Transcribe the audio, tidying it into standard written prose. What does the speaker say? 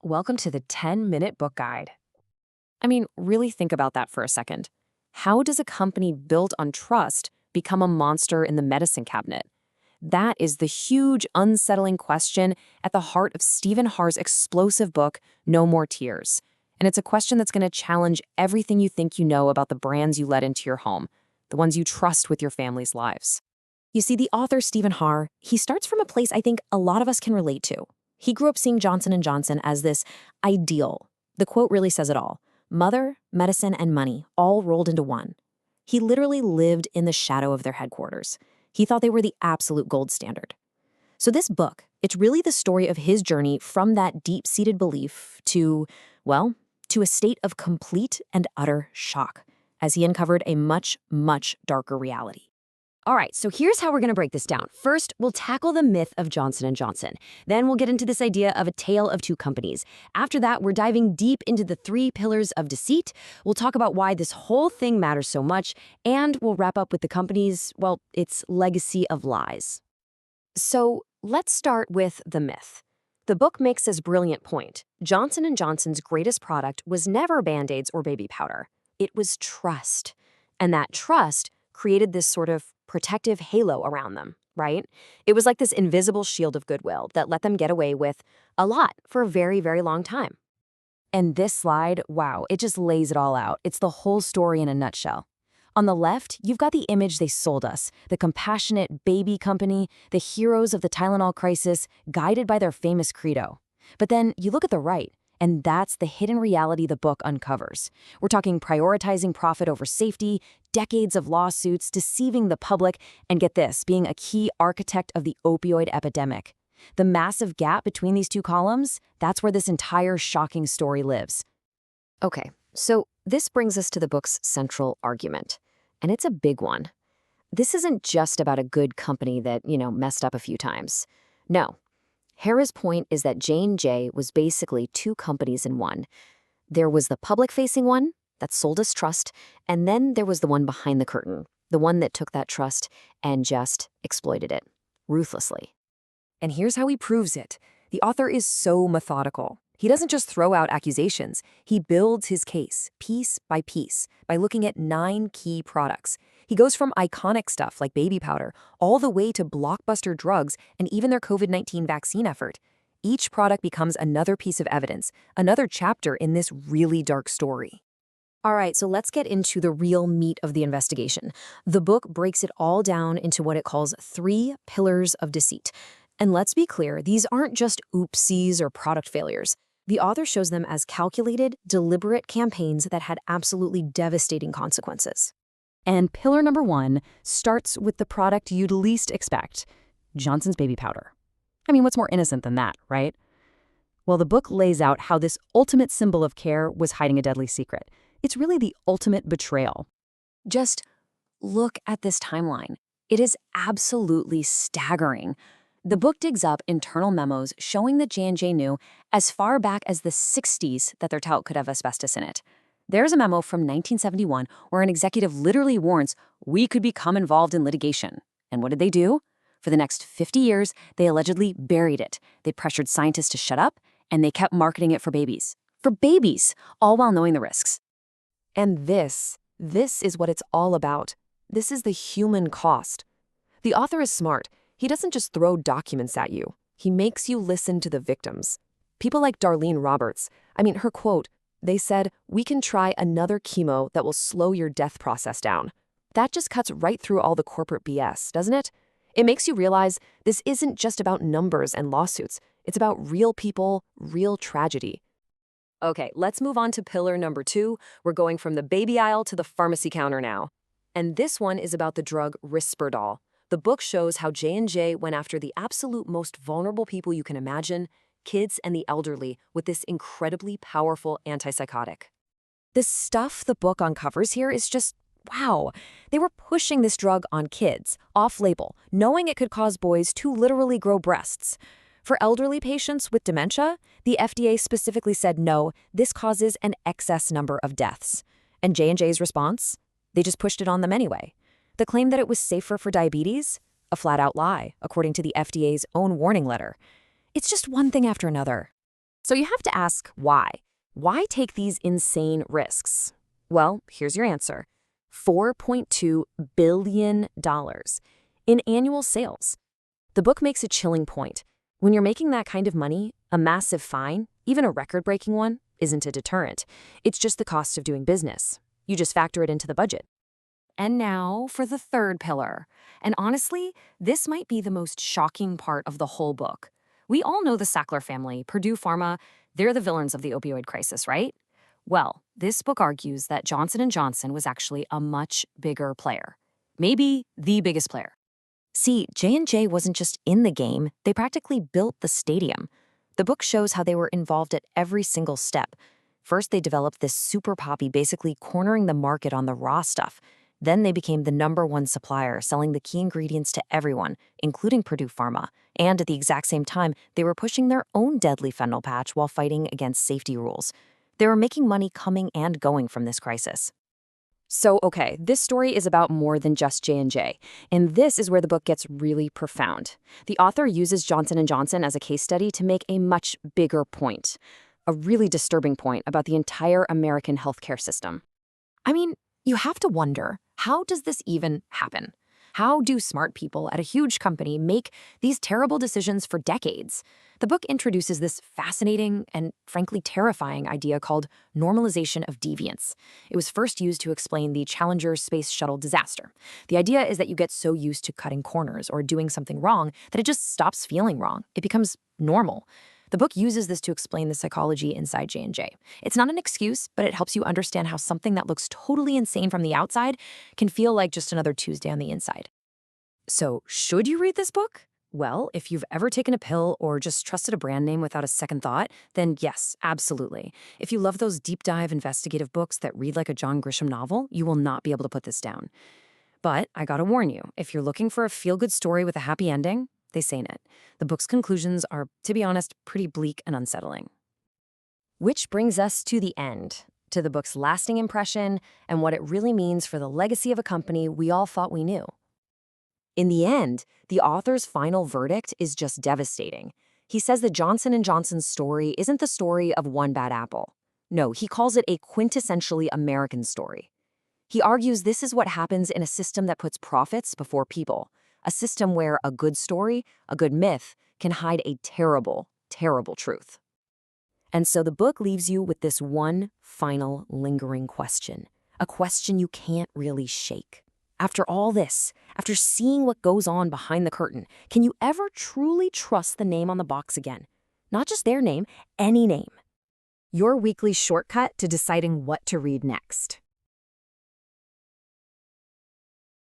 welcome to the 10-minute book guide. I mean, really think about that for a second. How does a company built on trust become a monster in the medicine cabinet? That is the huge, unsettling question at the heart of Stephen Harr's explosive book, No More Tears. And it's a question that's going to challenge everything you think you know about the brands you let into your home, the ones you trust with your family's lives. You see, the author, Stephen Harr, he starts from a place I think a lot of us can relate to. He grew up seeing Johnson & Johnson as this ideal. The quote really says it all. Mother, medicine, and money, all rolled into one. He literally lived in the shadow of their headquarters. He thought they were the absolute gold standard. So this book, it's really the story of his journey from that deep-seated belief to, well, to a state of complete and utter shock, as he uncovered a much, much darker reality. All right, so here's how we're going to break this down. First, we'll tackle the myth of Johnson & Johnson. Then we'll get into this idea of a tale of two companies. After that, we're diving deep into the 3 pillars of deceit. We'll talk about why this whole thing matters so much, and we'll wrap up with the company's, well, its legacy of lies. So let's start with the myth. The book makes this brilliant point. Johnson & Johnson's greatest product was never Band-Aids or baby powder. It was trust. And that trust created this sort of protective halo around them, right? It was like this invisible shield of goodwill that let them get away with a lot for a very, very long time. And this slide, wow, it just lays it all out. It's the whole story in a nutshell. On the left, you've got the image they sold us, the compassionate baby company, the heroes of the Tylenol crisis, guided by their famous credo. But then you look at the right, and that's the hidden reality the book uncovers. We're talking prioritizing profit over safety, decades of lawsuits, deceiving the public, and get this, being a key architect of the opioid epidemic. The massive gap between these two columns, that's where this entire shocking story lives. Okay, so this brings us to the book's central argument, and it's a big one. This isn't just about a good company that, messed up a few times. No. Harrah's point is that J&J was basically 2 companies in one. There was the public-facing one that sold us trust, and then there was the one behind the curtain, the one that took that trust and just exploited it, ruthlessly. And here's how he proves it. The author is so methodical. He doesn't just throw out accusations. He builds his case, piece by piece, by looking at 9 key products. He goes from iconic stuff like baby powder all the way to blockbuster drugs and even their COVID-19 vaccine effort. Each product becomes another piece of evidence, another chapter in this really dark story. All right, so let's get into the real meat of the investigation. The book breaks it all down into what it calls 3 pillars of deceit. And let's be clear, these aren't just oopsies or product failures. The author shows them as calculated, deliberate campaigns that had absolutely devastating consequences. And pillar number 1 starts with the product you'd least expect, Johnson's baby powder. I mean, what's more innocent than that, right? Well, the book lays out how this ultimate symbol of care was hiding a deadly secret. It's really the ultimate betrayal. Just look at this timeline. It is absolutely staggering. The book digs up internal memos showing that J&J knew as far back as the 60s that their talc could have asbestos in it. There's a memo from 1971 where an executive literally warns, we could become involved in litigation. And what did they do? For the next 50 years, they allegedly buried it. They pressured scientists to shut up, and they kept marketing it for babies. For babies, all while knowing the risks. And this is what it's all about. This is the human cost. The author is smart. He doesn't just throw documents at you. He makes you listen to the victims. People like Darlene Roberts. Her quote, they said, we can try another chemo that will slow your death process down. That just cuts right through all the corporate BS, doesn't it? It makes you realize this isn't just about numbers and lawsuits. It's about real people, real tragedy. Okay, let's move on to pillar number 2. We're going from the baby aisle to the pharmacy counter now. And this one is about the drug Risperdal. The book shows how J&J went after the absolute most vulnerable people you can imagine, kids and the elderly, with this incredibly powerful antipsychotic. The stuff the book uncovers here is just, wow. They were pushing this drug on kids, off-label, knowing it could cause boys to literally grow breasts. For elderly patients with dementia, the FDA specifically said no, this causes an excess number of deaths. And J&J's response? They just pushed it on them anyway. The claim that it was safer for diabetes? A flat-out lie, according to the FDA's own warning letter. It's just one thing after another. So you have to ask why. Why take these insane risks? Well, here's your answer. $4.2 billion in annual sales. The book makes a chilling point. When you're making that kind of money, a massive fine, even a record-breaking one, isn't a deterrent. It's just the cost of doing business. You just factor it into the budget. And now for the third pillar. And honestly, this might be the most shocking part of the whole book. We all know the Sackler family, Purdue Pharma, they're the villains of the opioid crisis, right? Well, this book argues that Johnson & Johnson was actually a much bigger player. Maybe the biggest player. See, J&J wasn't just in the game, they practically built the stadium. The book shows how they were involved at every single step. First, they developed this super poppy, basically cornering the market on the raw stuff. Then they became the #1 supplier, selling the key ingredients to everyone, including Purdue Pharma. And at the exact same time, they were pushing their own deadly fentanyl patch while fighting against safety rules. They were making money coming and going from this crisis. So, okay, this story is about more than just J&J, and this is where the book gets really profound. The author uses Johnson & Johnson as a case study to make a much bigger point, a really disturbing point about the entire American healthcare system. I mean, you have to wonder, how does this even happen? How do smart people at a huge company make these terrible decisions for decades? The book introduces this fascinating and frankly terrifying idea called normalization of deviance. It was first used to explain the Challenger space shuttle disaster. The idea is that you get so used to cutting corners or doing something wrong that it just stops feeling wrong. It becomes normal. The book uses this to explain the psychology inside J&J. It's not an excuse, but it helps you understand how something that looks totally insane from the outside can feel like just another Tuesday on the inside. So, should you read this book? Well, if you've ever taken a pill or just trusted a brand name without a second thought, then yes, absolutely. If you love those deep dive investigative books that read like a John Grisham novel, you will not be able to put this down. But I gotta warn you, if you're looking for a feel-good story with a happy ending, this ain't it. The book's conclusions are, to be honest, pretty bleak and unsettling. Which brings us to the end, to the book's lasting impression and what it really means for the legacy of a company we all thought we knew. In the end, the author's final verdict is just devastating. He says that Johnson & Johnson's story isn't the story of one bad apple. No, he calls it a quintessentially American story. He argues this is what happens in a system that puts profits before people, a system where a good story, a good myth, can hide a terrible, terrible truth. And so the book leaves you with this one final lingering question, a question you can't really shake. After all this, after seeing what goes on behind the curtain, can you ever truly trust the name on the box again? Not just their name, any name. Your weekly shortcut to deciding what to read next.